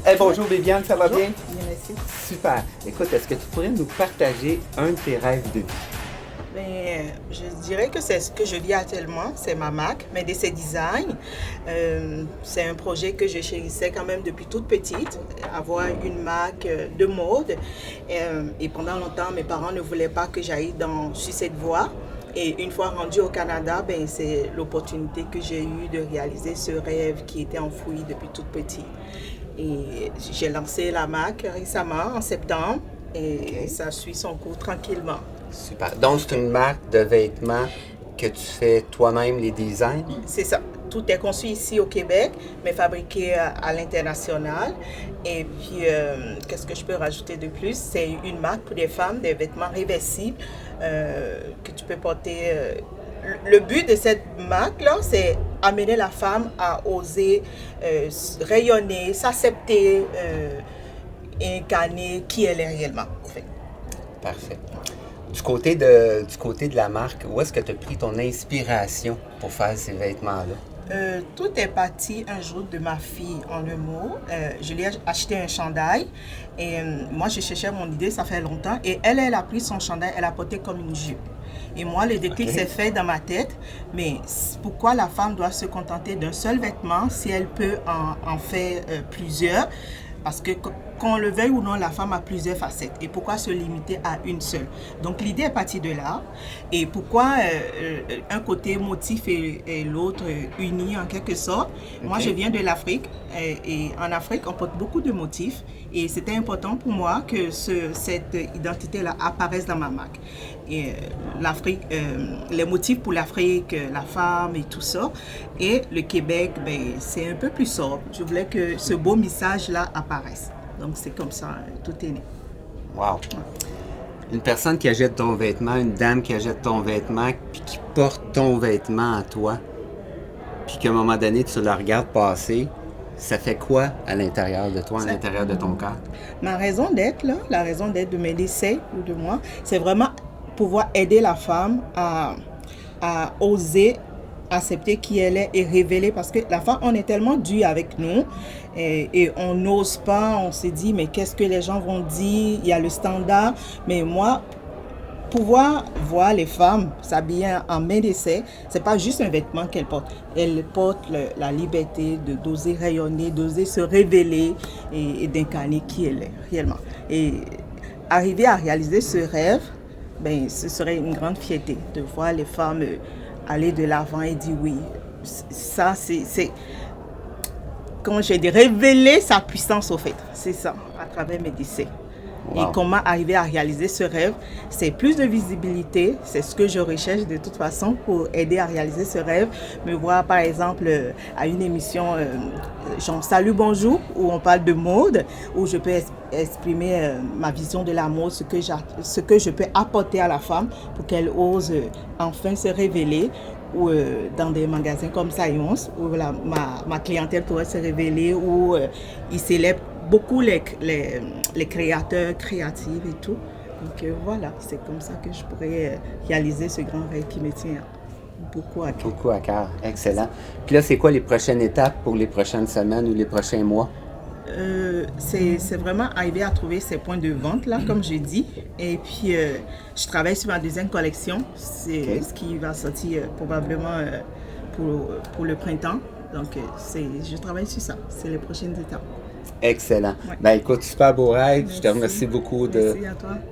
Hey, bonjour Bibiane, ça va Bonjour. bien? Bien, merci. Super. Écoute, est-ce que tu pourrais nous partager un de tes rêves de vie? Je dirais que c'est ce que je vis actuellement, c'est ma marque, Médicé Design. C'est un projet que je chérissais quand même depuis toute petite, avoir une marque de mode. Et pendant longtemps, mes parents ne voulaient pas que j'aille sur cette voie. Et une fois rendue au Canada, c'est l'opportunité que j'ai eue de réaliser ce rêve qui était enfoui depuis toute petite. Et j'ai lancé la marque récemment, en septembre, et OK. ça suit son cours tranquillement. Super. Donc, c'est une marque de vêtements que tu fais toi-même les designs? C'est ça. Tout est conçu ici au Québec, mais fabriqué à l'international. Et puis, qu'est-ce que je peux rajouter de plus? C'est une marque pour des femmes, des vêtements réversibles que tu peux porter. Le but de cette marque-là, c'est amener la femme à oser rayonner, s'accepter, incarner qui elle est réellement. En fait. Parfait. Du côté de la marque, où est-ce que tu as pris ton inspiration pour faire ces vêtements-là? Tout est parti un jour de ma fille en un mot. Je lui ai acheté un chandail et moi je cherchais mon idée, ça fait longtemps. Et elle a pris son chandail, elle a porté comme une jupe. Et moi, le déclic s'est fait dans ma tête. Mais pourquoi la femme doit se contenter d'un seul vêtement si elle peut en faire plusieurs? Parce que qu'on le veuille ou non, la femme a plusieurs facettes. Et pourquoi se limiter à une seule? Donc l'idée est partie de là. Et pourquoi un côté motif et l'autre unis en quelque sorte? Okay. Moi, je viens de l'Afrique. Et en Afrique, on porte beaucoup de motifs. Et c'était important pour moi que cette identité-là apparaisse dans ma marque. Et l'Afrique, les motifs pour l'Afrique, la femme et tout ça. Et le Québec, c'est un peu plus sobre. Je voulais que ce beau message-là apparaisse. Donc c'est comme ça, tout est né. Wow! Une personne qui achète ton vêtement, une dame qui achète ton vêtement, puis qui porte ton vêtement à toi, puis qu'à un moment donné, tu la regardes passer, ça fait quoi à l'intérieur de toi, à l'intérieur de ton corps? Ma raison d'être, là, la raison d'être de mes décès ou de moi, c'est vraiment pouvoir aider la femme à oser accepter qui elle est et révéler, parce que la femme, on est tellement dû avec nous et on n'ose pas, on se dit mais qu'est-ce que les gens vont dire, il y a le standard, mais moi pouvoir voir les femmes s'habiller en médecin, c'est pas juste un vêtement qu'elles portent. Elles portent la liberté d'oser rayonner, d'oser se révéler et d'incarner qui elle est réellement. Et arriver à réaliser ce rêve, ce serait une grande fierté de voir les femmes aller de l'avant et dire oui. Ça, c'est comment je dis, révéler sa puissance au fait. C'est ça, à travers mes décès. Wow. Et comment arriver à réaliser ce rêve, c'est plus de visibilité, c'est ce que je recherche de toute façon pour aider à réaliser ce rêve. Me voir par exemple à une émission genre Salut Bonjour, où on parle de mode, où je peux exprimer ma vision de la mode, ce que je peux apporter à la femme pour qu'elle ose enfin se révéler. Ou dans des magasins comme Sayons, où ma clientèle pourrait se révéler, où ils célèbrent beaucoup les créateurs créatifs et tout. Donc voilà, c'est comme ça que je pourrais réaliser ce grand rêve qui me tient beaucoup à cœur. Beaucoup à cœur, excellent. Puis là, c'est quoi les prochaines étapes pour les prochaines semaines ou les prochains mois? C'est vraiment arriver à trouver ces points de vente là, comme je dis. Et puis, je travaille sur ma deuxième collection. C'est ce qui va sortir probablement pour le printemps. Donc, je travaille sur ça. C'est les prochaines étapes. Excellent. Ouais. Écoute, super beau rêve. Merci. Je te remercie beaucoup de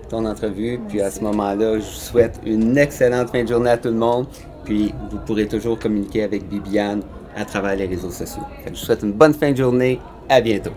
ton entrevue. Puis à ce moment-là, je vous souhaite une excellente fin de journée à tout le monde. Puis vous pourrez toujours communiquer avec Bibiane à travers les réseaux sociaux. Je vous souhaite une bonne fin de journée. À bientôt.